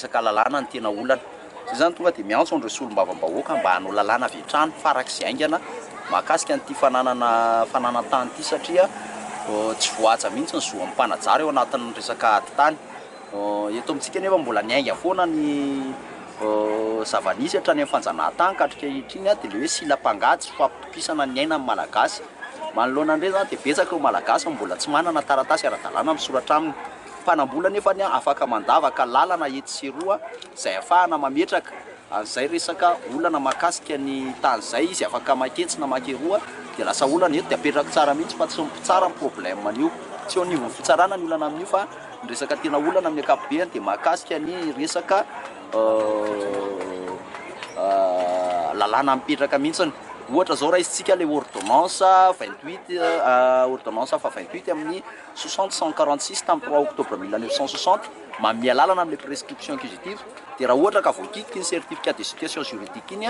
resaka lalàna ny tena olana zay zany tonga dia miantso andreo solombavam-bahoaka mba hanao lalàna avy hatrany farak'izay aingana mahakasika an'ity fananantany ity satria tsy voaja mihitsy ny zoan'ny mpanajary eo anatin'ny resaka ady-tany eto amintsika nefa mbola niainga foana ny zava-nisy hatrany amin'ny fanjanahantany ka hatrikehitriny dia le hoe silam-pangady sy fampitokisana ny aina amin'ny malagasy manoloana andreny zany dia betsaka ireo malagasy mbola tsy manana taratasy ara-dalàna misoratra aminy mpanambola nefa ny afaka mandavaka lalana ety sy eroa izay ahafahana mametraka an'izay resaka olana mahakasika ny tany izay izy afaka maketsina makeroa dia lasa olana eto dia apetraka tsara mihitsy fa tsy mipitsara ny problème an'io tsy eo anivon'ny fitsarana ny olana amin'io fa ny resaka tena olana amin'ny ankapobeny dia mahakasika ny resaka lalàna mipetraka mihitsiny ohatra zao raha isitsika le ordonnance 28 ordonnance fa 28 amin'ny 60-146 tamin'ny 3 octobre 1960 mamia lalana amin'ny prescription acquisitive dia raha ohatra ka voakitika ny certificat d'éducation juridique iny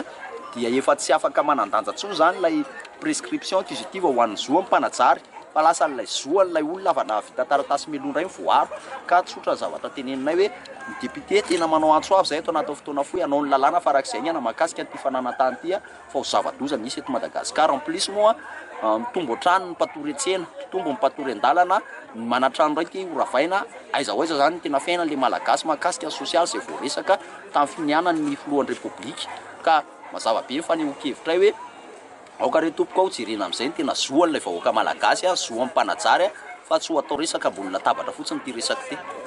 dia efa tsy afaka manandanja tsony zany ilay prescription acquisitive ho an'ny zoa mpanajary fa lasa n'ilay zoa n'ilay olona avana vita taratasy melondray mivoaro ka tsotra zavatra teneninay hoe ny député tena manao antso avy zay eto anaty fotoana fohy anao ny lalàna farak'izay ny mahakasika an'ity fananantany ity fa ho zava-doza misy eto Madagasikara en plus moa mitombo hatrany ny mpatory an-tsena mitombo ny mpatory an-dalana ny manatrano raiky horavaina aiza ho aiza zany tena fiainan'le malagasy mahakasika ny sosialy izay voaresaka tamin'ny finianan'ny filohan'ny repoblika ka mazava be fanehoan-kevitray hoe aoka re tompoko ao jerena amin'izay ny tena zoan'ilay vahoaka malagasy zoan'ny mpanajary fa tsy ho atao resaka ambony latabatra fotsiny ity resaka ity